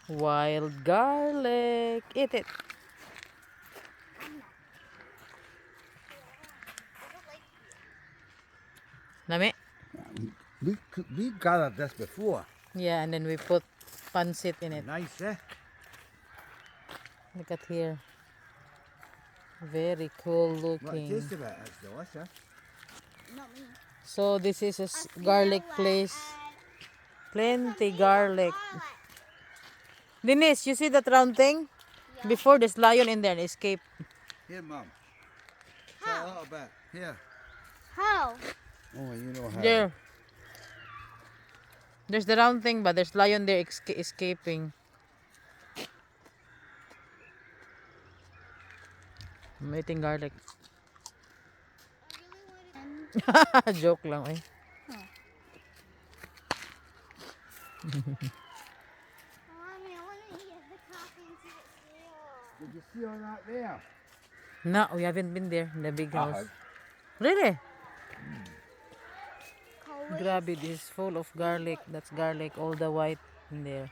Wild garlic. Eat it. Nami? We gathered this before. Yeah, and then we put pancit in it. Nice, eh? Look at here. Very cool What looking. taste of it? It's delicious. Not me. So this is a garlic place. Plenty garlic. Denise, you see that round thing? Yeah. Before there's lion in there and escape. Here, Mum. How? Try a little bit. Here. How? Oh, you know how. There. There's the round thing, but there's lion there escaping. I'm eating garlic. Joke lang eh. Mommy, I want to eat the coffee and see what's there. Did you see all that there? No, we haven't been there in the big I house. have. Really? Cold. Grabe, this is full of garlic. That's garlic, all the white in there.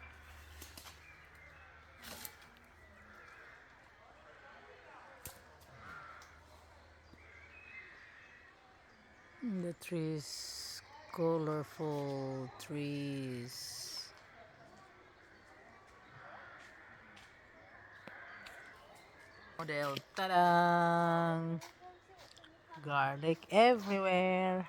The trees, colorful trees. Model, ta-da! Garlic everywhere.